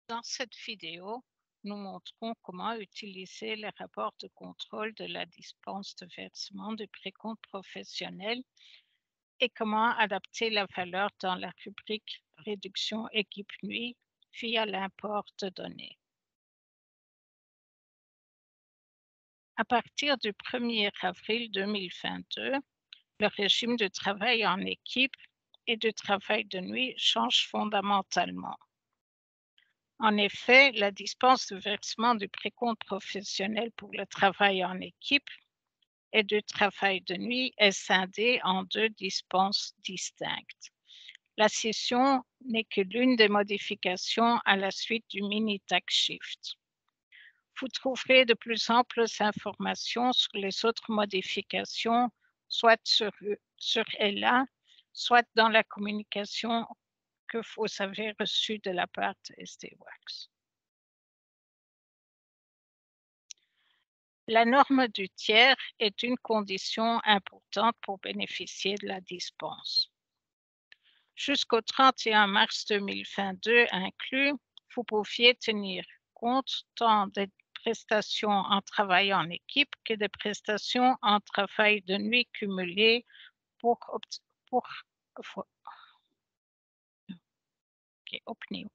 Dans cette vidéo, nous montrons comment utiliser les rapports de contrôle de la dispense de versement du précompte professionnel et comment adapter la valeur dans la rubrique réduction équipe nuit via l'import de données. À partir du 1er avril 2022, le régime de travail en équipe et de travail de nuit change fondamentalement. En effet, la dispense de versement du précompte professionnel pour le travail en équipe et du travail de nuit est scindée en deux dispenses distinctes. La cession n'est que l'une des modifications à la suite du mini-tax shift. Vous trouverez de plus amples informations sur les autres modifications, soit sur ELA, soit dans la communication que vous avez reçue de la part de SD-Works. La norme du tiers est une condition importante pour bénéficier de la dispense. Jusqu'au 31 mars 2022 inclus, vous pouviez tenir compte tant des prestations en travail en équipe que des prestations en travail de nuit cumulées pour opnieuw.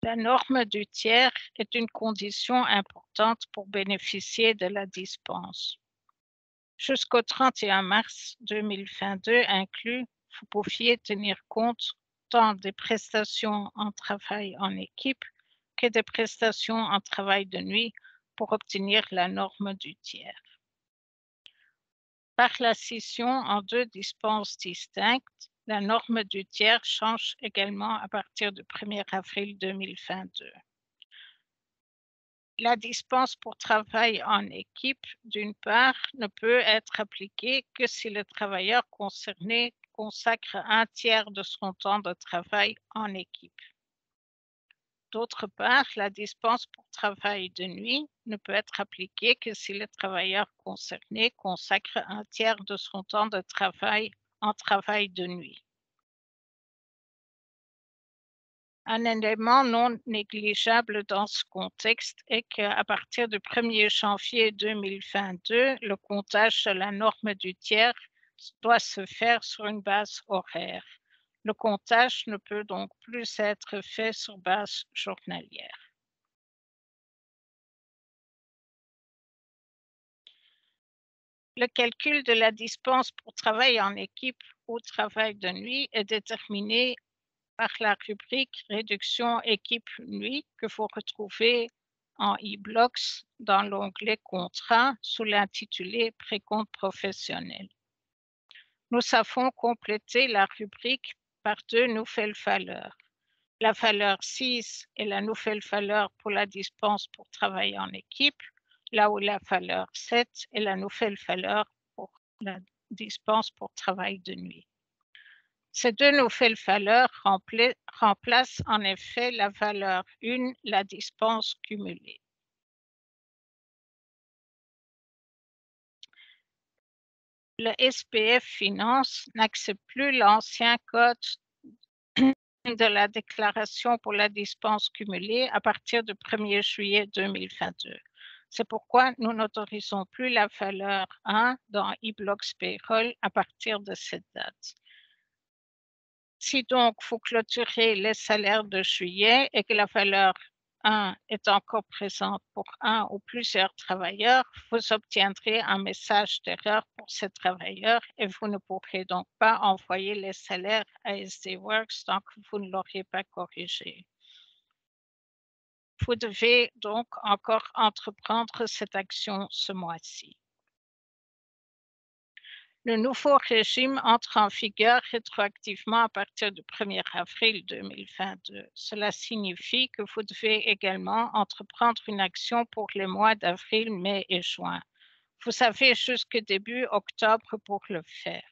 La norme du tiers est une condition importante pour bénéficier de la dispense. Jusqu'au 31 mars 2022 inclus, vous pouviez tenir compte tant des prestations en travail en équipe que des prestations en travail de nuit pour obtenir la norme du tiers. Par la scission en deux dispenses distinctes, la norme du tiers change également à partir du 1er avril 2022. La dispense pour travail en équipe, d'une part, ne peut être appliquée que si le travailleur concerné consacre un tiers de son temps de travail en équipe. D'autre part, la dispense pour travail de nuit ne peut être appliquée que si le travailleur concerné consacre un tiers de son temps de travail en travail de nuit. Un élément non négligeable dans ce contexte est qu'à partir du 1er janvier 2022, le comptage de la norme du tiers doit se faire sur une base horaire. Le comptage ne peut donc plus être fait sur base journalière. Le calcul de la dispense pour travail en équipe ou travail de nuit est déterminé par la rubrique réduction équipe nuit que vous retrouvez en e-blocks dans l'onglet contrat sous l'intitulé précompte professionnel. Nous avons complété la rubrique par deux nouvelles valeurs. La valeur 6 est la nouvelle valeur pour la dispense pour travail en équipe, là où la valeur 7 est la nouvelle valeur pour la dispense pour travail de nuit. Ces deux nouvelles valeurs remplacent en effet la valeur 1, la dispense cumulée. Le SPF Finance n'accepte plus l'ancien code de la déclaration pour la dispense cumulée à partir du 1er juillet 2022. C'est pourquoi nous n'autorisons plus la valeur 1 dans e-blocks Payroll à partir de cette date. Si donc vous clôturez les salaires de juillet et que la valeur 1 est encore présente pour un ou plusieurs travailleurs, vous obtiendrez un message d'erreur pour ces travailleurs et vous ne pourrez donc pas envoyer les salaires à SD-Works tant que vous ne l'aurez pas corrigé. Vous devez donc encore entreprendre cette action ce mois-ci. Le nouveau régime entre en vigueur rétroactivement à partir du 1er avril 2022. Cela signifie que vous devez également entreprendre une action pour les mois d'avril, mai et juin. Vous avez jusque début octobre pour le faire.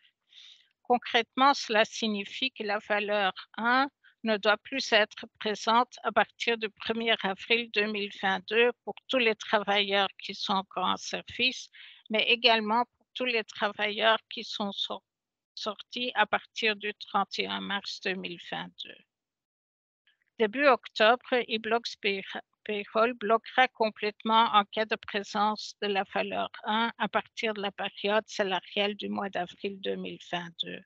Concrètement, cela signifie que la valeur 1 ne doit plus être présente à partir du 1er avril 2022 pour tous les travailleurs qui sont encore en service, mais également tous les travailleurs qui sont sorties à partir du 31 mars 2022. Début octobre, eBlocks Payroll bloquera complètement en cas de présence de la valeur 1 à partir de la période salariale du mois d'avril 2022,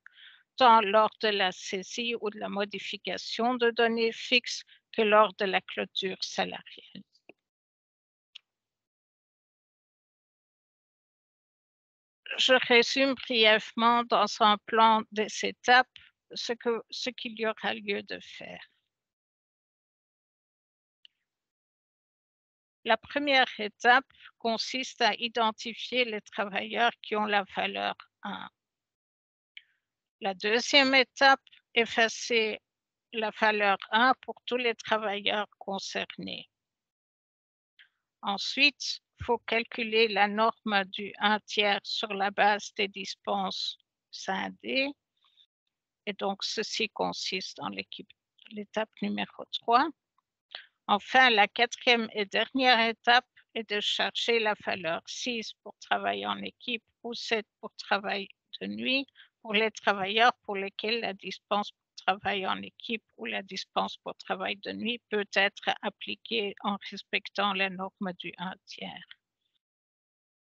tant lors de la saisie ou de la modification de données fixes que lors de la clôture salariale. Je résume brièvement dans un plan des étapes ce qu'il y aura lieu de faire. La première étape consiste à identifier les travailleurs qui ont la valeur 1. La deuxième étape, effacer la valeur 1 pour tous les travailleurs concernés. Ensuite, il faut calculer la norme du 1/3 sur la base des dispenses scindées. Et donc, ceci consiste en l'étape numéro 3. Enfin, la quatrième et dernière étape est de chercher la valeur 6 pour travail en équipe ou 7 pour travail de nuit pour les travailleurs pour lesquels la dispense pour travail en équipe ou la dispense pour travail de nuit peut être appliquée en respectant la norme du 1/3.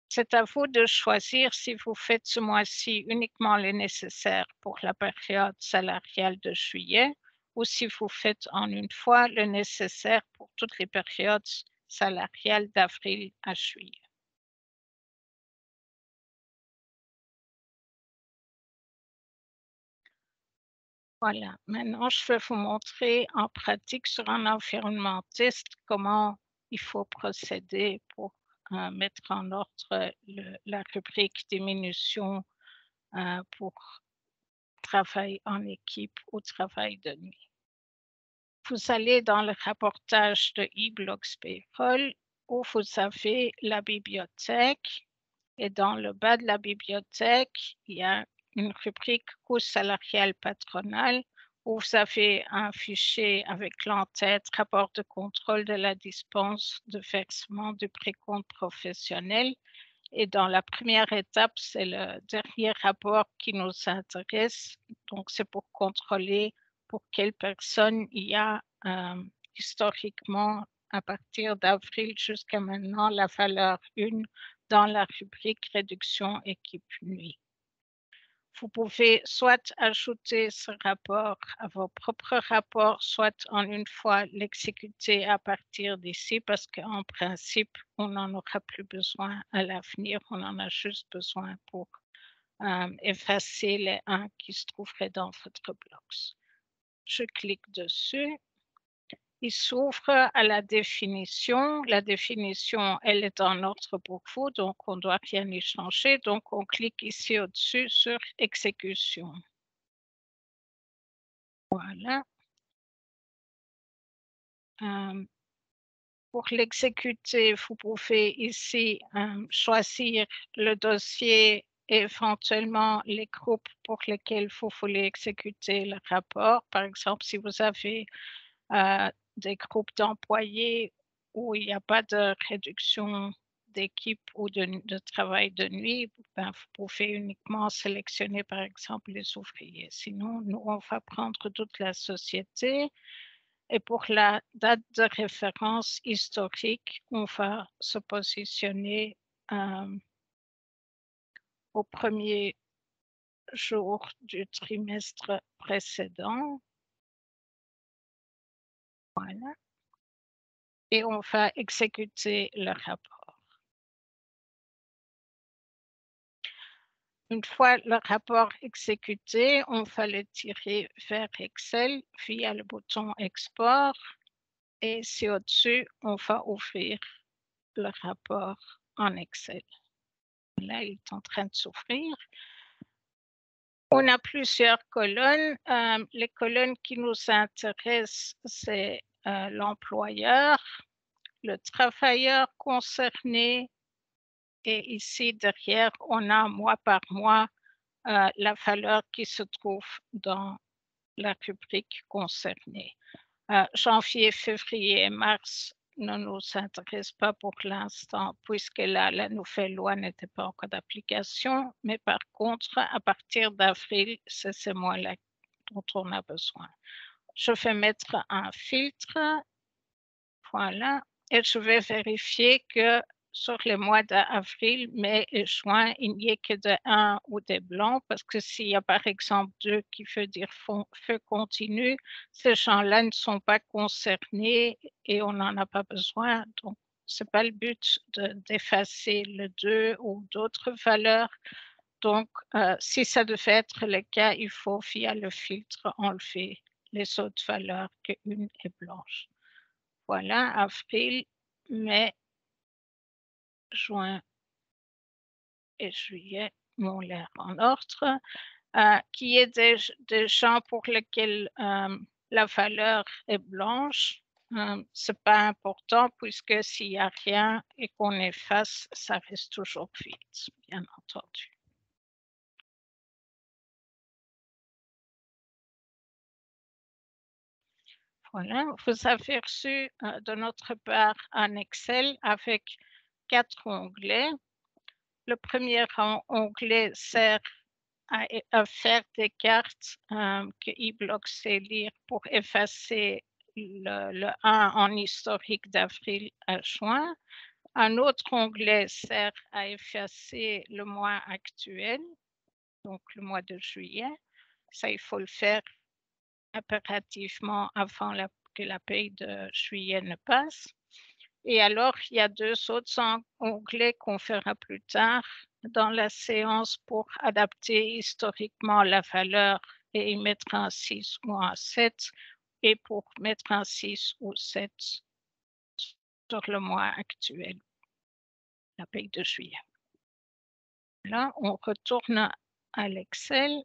C'est à vous de choisir si vous faites ce mois-ci uniquement le nécessaire pour la période salariale de juillet ou si vous faites en une fois le nécessaire pour toutes les périodes salariales d'avril à juillet. Voilà, maintenant je vais vous montrer en pratique sur un environnement test comment il faut procéder pour mettre en ordre la rubrique diminution pour travail en équipe ou travail de nuit. Vous allez dans le rapportage de eBlocks Payroll où vous avez la bibliothèque et dans le bas de la bibliothèque, il y a une rubrique coût salarial patronal où vous avez un fichier avec l'entête rapport de contrôle de la dispense de versement du précompte professionnel. Et dans la première étape, c'est le dernier rapport qui nous intéresse. Donc, c'est pour contrôler pour quelles personnes il y a historiquement, à partir d'avril jusqu'à maintenant, la valeur 1 dans la rubrique réduction équipe nuit. Vous pouvez soit ajouter ce rapport à vos propres rapports, soit en une fois l'exécuter à partir d'ici, parce qu'en principe, on n'en aura plus besoin à l'avenir, on en a juste besoin pour effacer les 1 qui se trouveraient dans votre bloc. Je clique dessus. Il s'ouvre à la définition. La définition, elle est en ordre pour vous, donc on ne doit rien y changer. Donc, on clique ici au-dessus sur exécution. Voilà. Pour l'exécuter, vous pouvez ici choisir le dossier et éventuellement les groupes pour lesquels vous voulez exécuter le rapport. Par exemple, si vous avez des groupes d'employés où il n'y a pas de réduction d'équipe ou de travail de nuit, ben, vous pouvez uniquement sélectionner par exemple les ouvriers. Sinon, nous, on va prendre toute la société. Et pour la date de référence historique, on va se positionner au premier jour du trimestre précédent. Voilà. Et on va exécuter le rapport. Une fois le rapport exécuté, on va le tirer vers Excel via le bouton Export et ici au-dessus, on va ouvrir le rapport en Excel. Là, il est en train de s'ouvrir. On a plusieurs colonnes. Les colonnes qui nous intéressent, c'est l'employeur, le travailleur concerné et ici derrière, on a mois par mois la valeur qui se trouve dans la rubrique concernée. Janvier, février et mars, ne nous intéresse pas pour l'instant, puisque la nouvelle loi n'était pas encore d'application, mais par contre, à partir d'avril, c'est ces mois-là dont on a besoin. Je vais mettre un filtre, voilà, et je vais vérifier que sur les mois d'avril, mai et juin, il n'y ait que des 1 ou des blancs, parce que s'il y a par exemple 2 qui veut dire feu continu, ces gens-là ne sont pas concernés et on n'en a pas besoin. Donc, c'est pas le but d'effacer le 2 ou d'autres valeurs. Donc, si ça devait être le cas, il faut via le filtre enlever les autres valeurs qu'une est blanche. Voilà, avril, mai, juin et juillet m'ont l'air en ordre. Qu'il y ait des gens pour lesquels la valeur est blanche, c'est pas important puisque s'il y a rien et qu'on efface, ça reste toujours vide, bien entendu. Voilà, vous avez reçu de notre part un Excel avec 4 onglets. Le premier onglet sert à faire des cartes que eBlock sait lire pour effacer le 1 en historique d'avril à juin. Un autre onglet sert à effacer le mois actuel, donc le mois de juillet. Ça, il faut le faire impérativement avant que la paye de juillet ne passe. Et alors, il y a 2 autres onglets qu'on fera plus tard dans la séance pour adapter historiquement la valeur et y mettre un 6 ou un 7 et pour mettre un 6 ou 7 sur le mois actuel, la paye de juillet. Là, on retourne à l'Excel.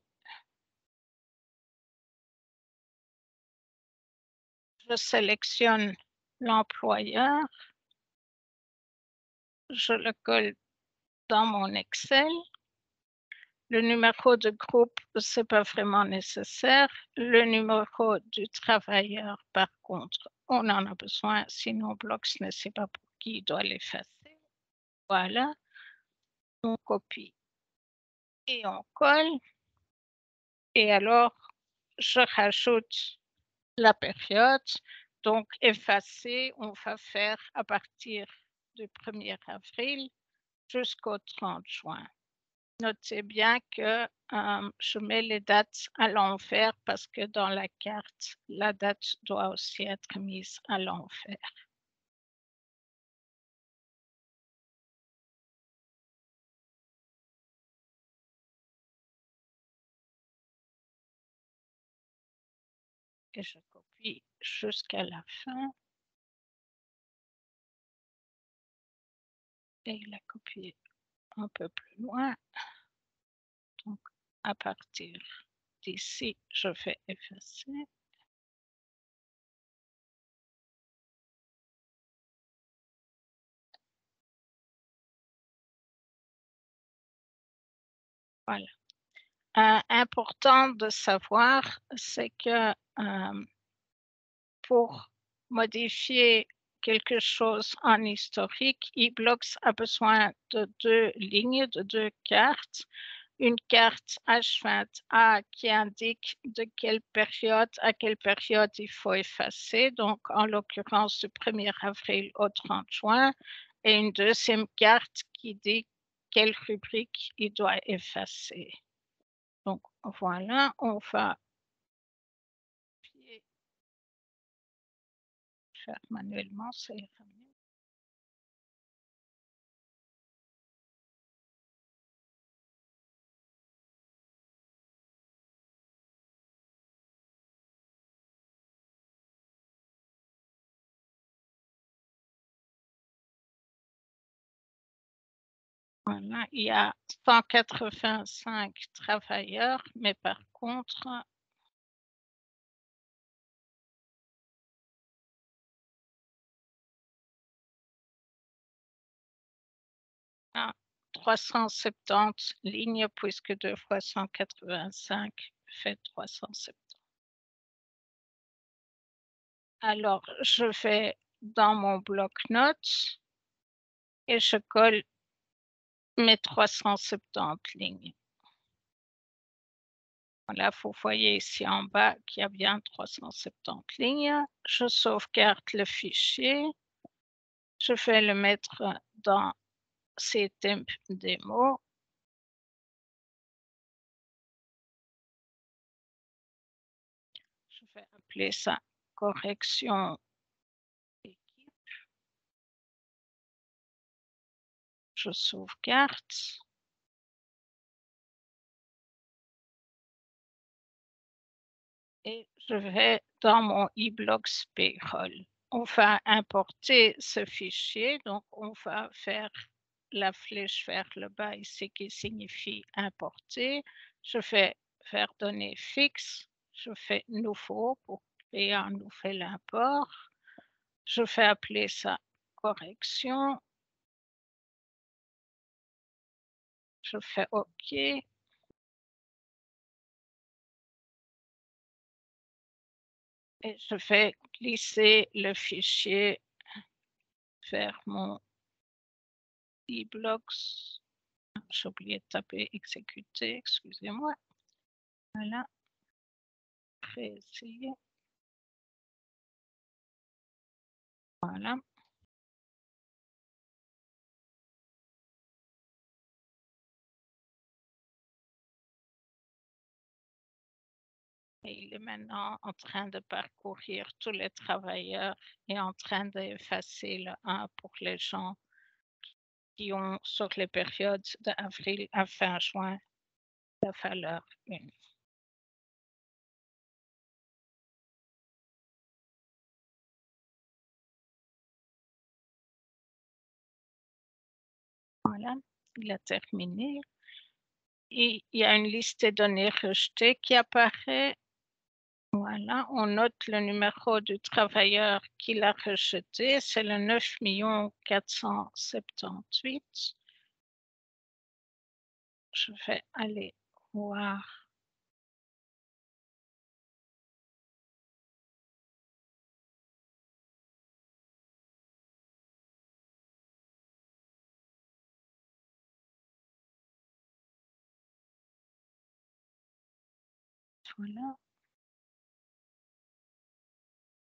Je sélectionne l'employeur, je le colle dans mon Excel. Le numéro de groupe, ce n'est pas vraiment nécessaire. Le numéro du travailleur, par contre, on en a besoin, sinon Blocks ne sait pas pour qui il doit l'effacer. Voilà, on copie et on colle. Et alors, je rajoute la période. Donc, effacer, on va faire à partir du 1er avril jusqu'au 30 juin. Notez bien que je mets les dates à l'envers parce que dans la carte, la date doit aussi être mise à l'envers. Et je copie jusqu'à la fin. Et la copier un peu plus loin. Donc, à partir d'ici, je vais effacer. Voilà. Important de savoir, c'est que pour modifier quelque chose en historique, eBlocks a besoin de 2 lignes, de 2 cartes. Une carte H20A qui indique de quelle période à quelle période il faut effacer, donc en l'occurrence du 1er avril au 30 juin, et une deuxième carte qui dit quelle rubrique il doit effacer. Donc voilà, on va faire manuellement, ça ira mieux. Voilà, il y a 185 travailleurs, mais par contre, 370 lignes puisque 2 fois 185 fait 370. Alors, je vais dans mon bloc-notes et je colle mes 370 lignes. Voilà, vous voyez ici en bas qu'il y a bien 370 lignes. Je sauvegarde le fichier. Je vais le mettre dans CTEMP démo. Je vais appeler ça correction équipe. Je sauvegarde. Et je vais dans mon eBlocks Payroll. On va importer ce fichier, donc on va faire la flèche vers le bas ici qui signifie importer. Je vais faire données fixes, je fais nouveau pour créer un nouvel import. Je vais appeler ça correction. Je fais OK. Et je vais glisser le fichier vers mon eBlocks. J'ai oublié de taper exécuter, excusez-moi. Voilà, réessayer. Voilà. Et il est maintenant en train de parcourir tous les travailleurs et en train d'effacer le 1 pour les gens qui ont, sur les périodes d'avril à fin juin, la valeur 1. Voilà, il a terminé. Et il y a une liste des données rejetées qui apparaît. Voilà, on note le numéro du travailleur qui l'a rejeté, c'est le 9 478. Je vais aller voir. Voilà.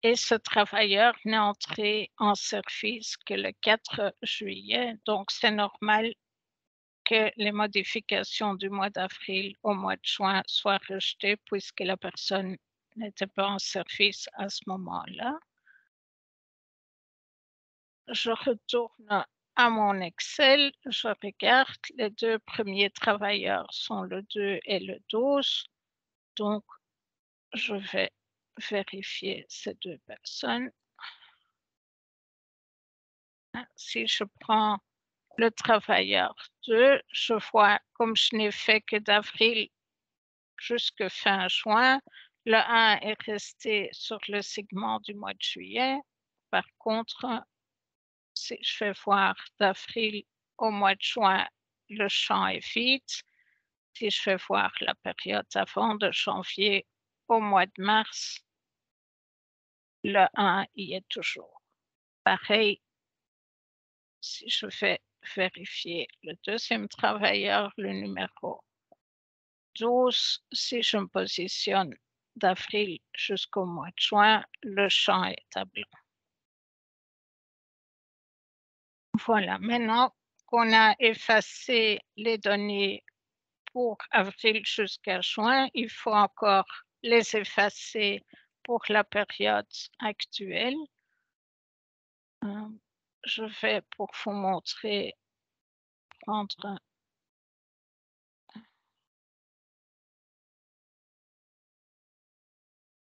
Et ce travailleur n'est entré en service que le 4 juillet, donc c'est normal que les modifications du mois d'avril au mois de juin soient rejetées puisque la personne n'était pas en service à ce moment-là. Je retourne à mon Excel, je regarde, les 2 premiers travailleurs sont le 2 et le 12, donc je vais vérifier ces 2 personnes. Si je prends le travailleur 2, je vois, comme je n'ai fait que d'avril jusque fin juin, le 1 est resté sur le segment du mois de juillet. Par contre, si je vais voir d'avril au mois de juin, le champ est vide. Si je vais voir la période avant, de janvier au mois de mars, le 1 y est toujours. Pareil, si je vais vérifier le deuxième travailleur, le numéro 12, si je me positionne d'avril jusqu'au mois de juin, le champ est à blanc. Voilà, maintenant qu'on a effacé les données pour avril jusqu'à juin, il faut encore les effacer pour la période actuelle. Je vais, pour vous montrer, prendre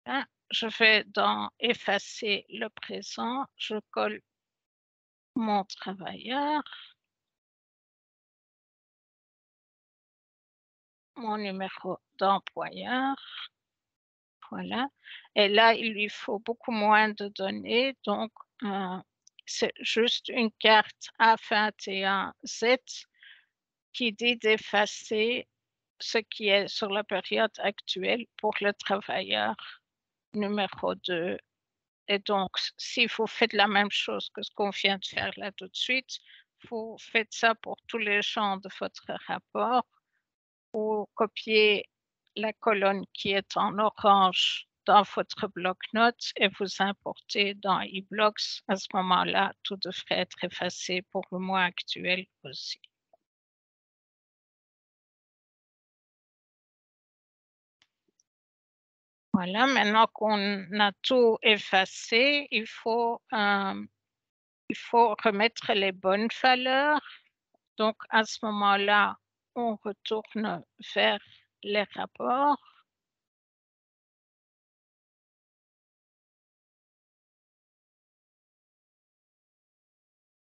un. Je vais dans effacer le présent, je colle mon travailleur, mon numéro d'employeur, voilà. Et là, il lui faut beaucoup moins de données, donc c'est juste une carte A21Z qui dit d'effacer ce qui est sur la période actuelle pour le travailleur numéro 2 Et donc, si vous faites la même chose que ce qu'on vient de faire là tout de suite, vous faites ça pour tous les champs de votre rapport. Vous copiez la colonne qui est en orange dans votre bloc-notes et vous importez dans eBlocks. À ce moment-là, tout devrait être effacé pour le mois actuel aussi. Voilà, maintenant qu'on a tout effacé, il faut remettre les bonnes valeurs. Donc, à ce moment-là, on retourne vers les rapports.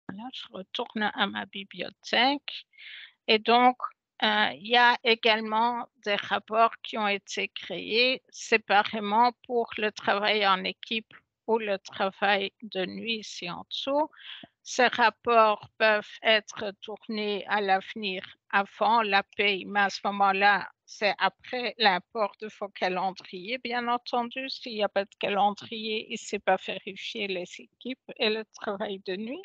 Voilà, je retourne à ma bibliothèque. Et donc, il y a également des rapports qui ont été créés séparément pour le travail en équipe ou le travail de nuit ici en dessous. Ces rapports peuvent être tournés à l'avenir avant la paye, mais à ce moment-là, c'est après l'import de vos calendriers, bien entendu. S'il n'y a pas de calendrier, il ne sait pas vérifier les équipes et le travail de nuit.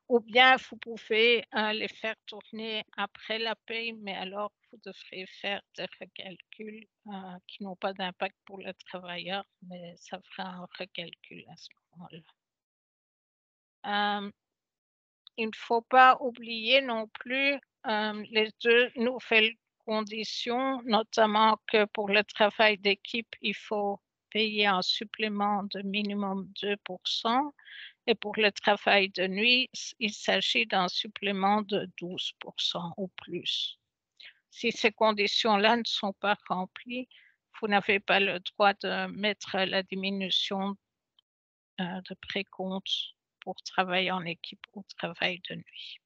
Ou bien vous pouvez les faire tourner après la paye, mais alors vous devrez faire des recalculs qui n'ont pas d'impact pour le travailleur, mais ça fera un recalcul à ce moment-là. Il ne faut pas oublier non plus les deux nouvelles conditions, notamment que pour le travail d'équipe, il faut payer un supplément de minimum 2%. Et pour le travail de nuit, il s'agit d'un supplément de 12% ou plus. Si ces conditions-là ne sont pas remplies, vous n'avez pas le droit de mettre la diminution de précompte pour travail en équipe ou travail de nuit.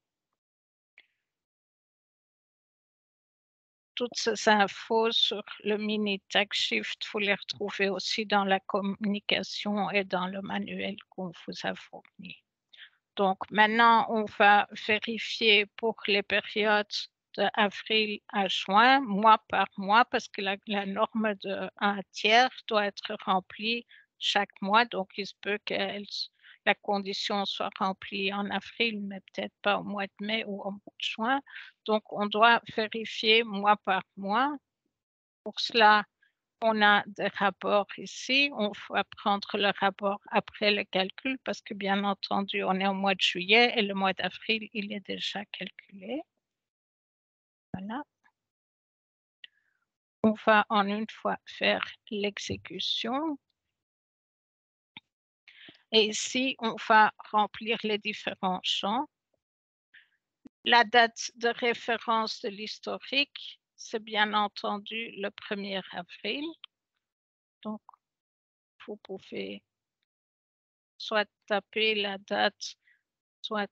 Toutes ces infos sur le mini tax shift, vous les retrouvez aussi dans la communication et dans le manuel qu'on vous a fourni. Donc maintenant, on va vérifier pour les périodes d'avril à juin, mois par mois, parce que la norme de 1/3 doit être remplie chaque mois. Donc, il se peut que la condition soit remplie en avril, mais peut-être pas au mois de mai ou au mois de juin. Donc, on doit vérifier mois par mois. Pour cela, on a des rapports ici. On va prendre le rapport après le calcul parce que, bien entendu, on est au mois de juillet et le mois d'avril, il est déjà calculé. Voilà. On va en une fois faire l'exécution. Et ici, on va remplir les différents champs. La date de référence de l'historique, c'est bien entendu le 1er avril. Donc, vous pouvez soit taper la date, soit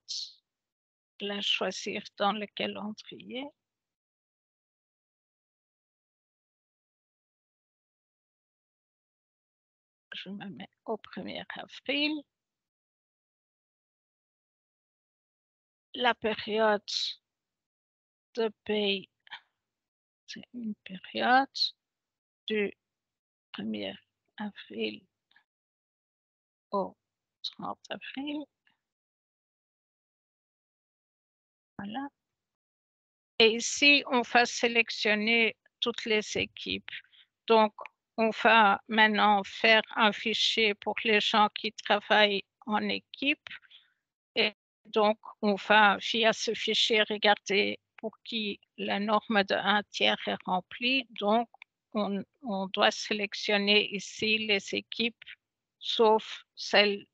la choisir dans le calendrier. Je me mets au 1er avril. La période de paye, c'est une période du 1er avril au 30 avril. Voilà. Et ici, on va sélectionner toutes les équipes. Donc, on va maintenant faire un fichier pour les gens qui travaillent en équipe. Et donc, on va, via ce fichier, regarder pour qui la norme de 1/3 est remplie. Donc, on doit sélectionner ici les équipes, sauf celle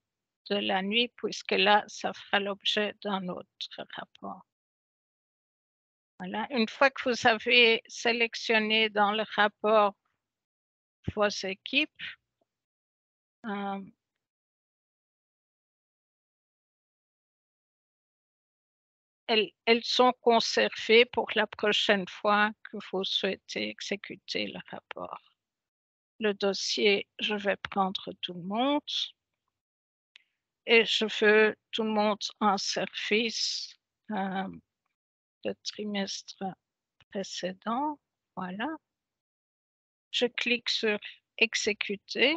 de la nuit, puisque là, ça fera l'objet d'un autre rapport. Voilà, une fois que vous avez sélectionné dans le rapport vos équipes, elles sont conservées pour la prochaine fois que vous souhaitez exécuter le rapport. Le dossier, je vais prendre tout le monde et je veux tout le monde en service le trimestre précédent. Voilà. Je clique sur exécuter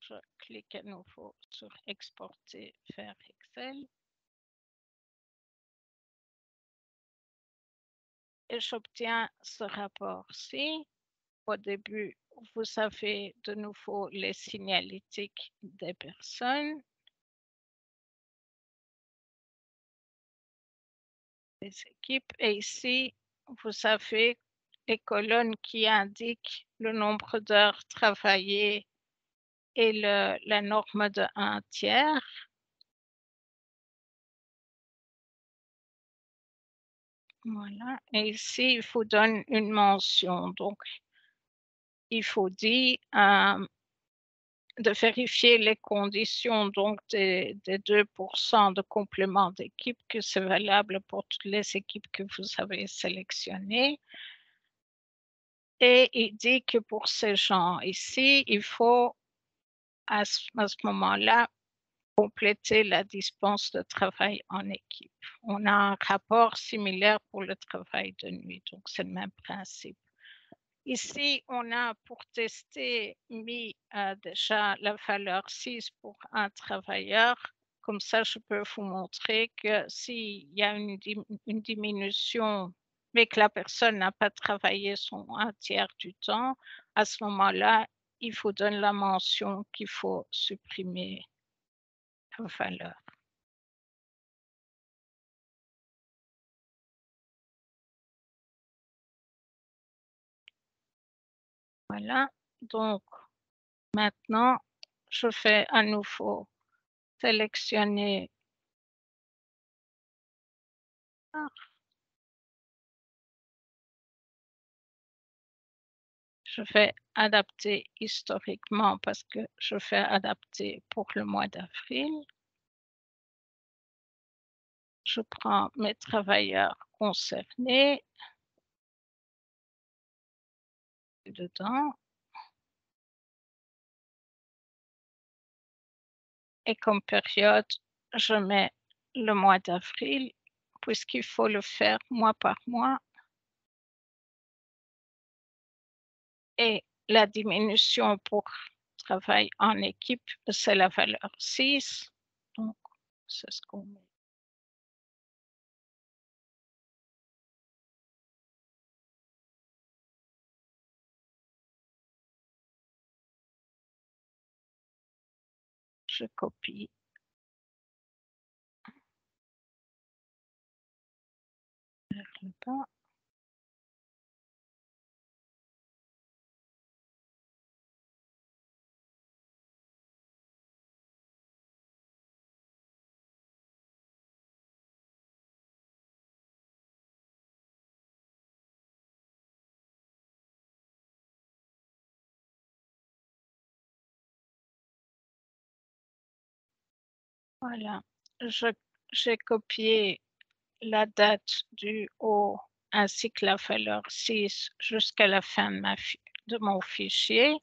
Je clique à nouveau sur exporter vers Excel. Et j'obtiens ce rapport-ci. Au début, vous avez de nouveau les signalétiques des personnes, des équipes, et ici, vous avez les colonnes qui indiquent le nombre d'heures travaillées et la norme de 1/3. Voilà, et ici, il vous donne une mention. Donc, il faut dire de vérifier les conditions donc des 2% de complément d'équipe, que c'est valable pour toutes les équipes que vous avez sélectionnées. Et il dit que pour ces gens ici, il faut à ce moment-là compléter la dispense de travail en équipe. On a un rapport similaire pour le travail de nuit, donc c'est le même principe. Ici, on a pour tester mis déjà la valeur 6 pour un travailleur. Comme ça, je peux vous montrer que s'il y a une diminution, mais que la personne n'a pas travaillé son 1/3 du temps, à ce moment-là, il vous donne la mention qu'il faut supprimer la valeur. Voilà, donc maintenant, je fais à nouveau sélectionner. Je fais adapter historiquement parce que je fais adapter pour le mois d'avril. Je prends mes travailleurs concernés dedans et comme période, je mets le mois d'avril puisqu'il faut le faire mois par mois, et la diminution pour travail en équipe, c'est la valeur 6. Donc, c'est ce qu'on met. Je copie. Vers le bas. Voilà, je j'ai copié la date du haut ainsi que la valeur 6 jusqu'à la fin de mon fichier,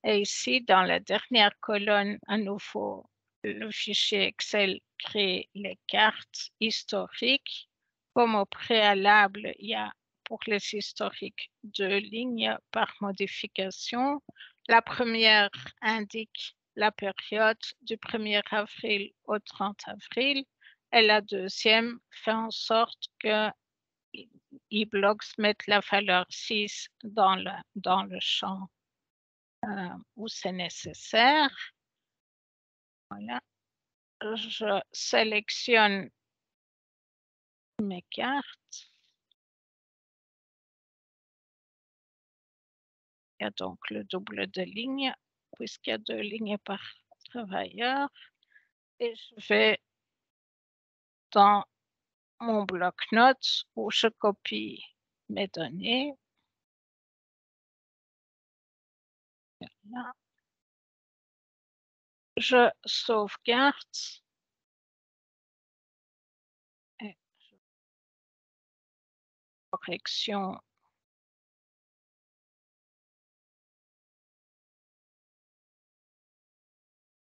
et ici dans la dernière colonne, à nouveau, le fichier Excel crée les cartes historiques. Comme au préalable, il y a pour les historiques 2 lignes par modification. La première indique la période du 1er avril au 30 avril et la deuxième fait en sorte que eBlocks mette la valeur 6 dans le champ où c'est nécessaire. Voilà, je sélectionne mes cartes. Il y a donc le double de lignes, puisqu'il y a 2 lignes par travailleur, et je vais dans mon bloc-notes où je copie mes données. Là, je sauvegarde et correction.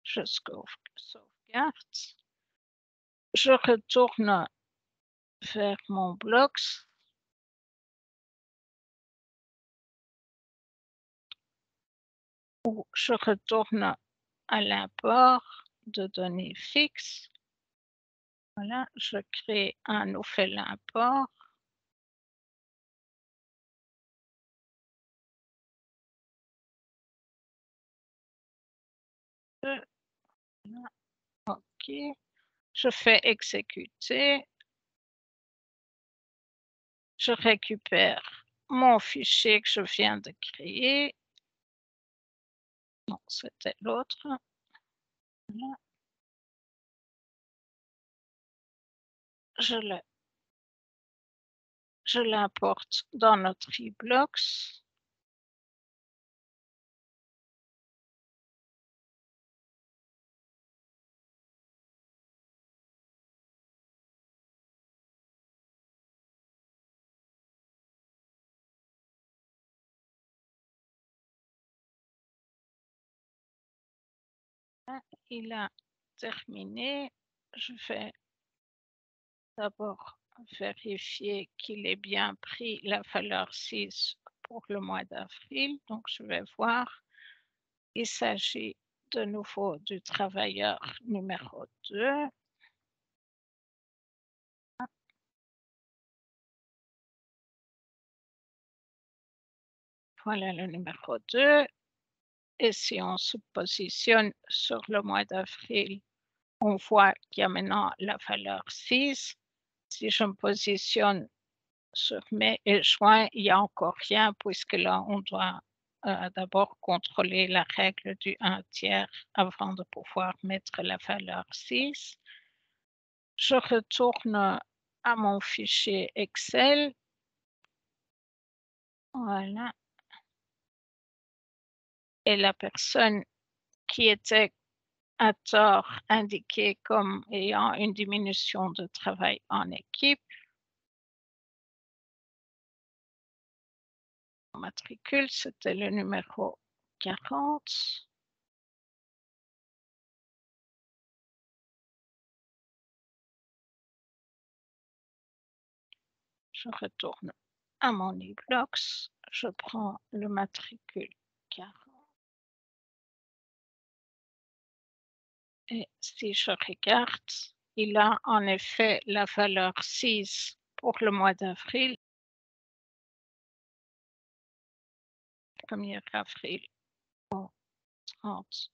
Je sauvegarde. Je retourne vers mon bloc où je retourne à l'import de données fixes. Voilà, je crée un nouvel import. Voilà, OK. Je fais exécuter. Je récupère mon fichier que je viens de créer. Non, c'était l'autre. Voilà, je le je l'importe dans notre eBlocks. Il a terminé. Je vais d'abord vérifier qu'il ait bien pris la valeur 6 pour le mois d'avril. Donc, je vais voir. Il s'agit de nouveau du travailleur numéro 2. Voilà le numéro 2. Et si on se positionne sur le mois d'avril, on voit qu'il y a maintenant la valeur 6. Si je me positionne sur mai et juin, il n'y a encore rien puisque là, on doit d'abord contrôler la règle du 1/3 avant de pouvoir mettre la valeur 6. Je retourne à mon fichier Excel. Voilà. Et la personne qui était à tort indiquée comme ayant une diminution de travail en équipe, matricule, c'était le numéro 40. Je retourne à mon eBlocks, je prends le matricule 40 et si je regarde, il a en effet la valeur 6 pour le mois d'avril, 1er avril au 30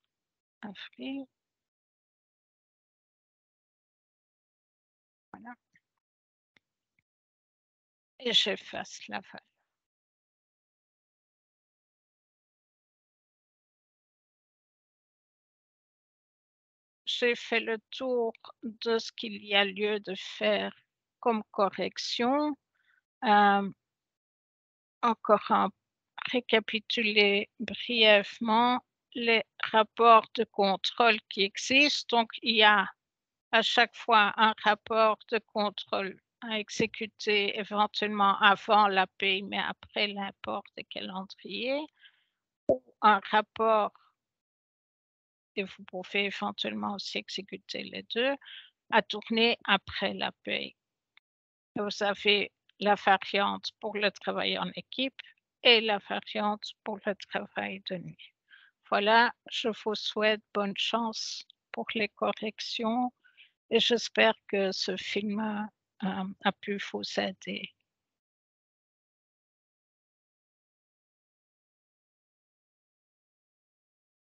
avril. Voilà, et j'efface la valeur. J'ai fait le tour de ce qu'il y a lieu de faire comme correction. Hem, Encore un récapituler brièvement les rapports de contrôle qui existent. Donc, il y a à chaque fois un rapport de contrôle à exécuter éventuellement avant la paie, mais après l'import des calendriers, un rapport et vous pouvez éventuellement aussi exécuter les 2 à tourner après la paie. Vous avez la variante pour le travail en équipe et la variante pour le travail de nuit. Voilà, je vous souhaite bonne chance pour les corrections et j'espère que ce film a pu vous aider.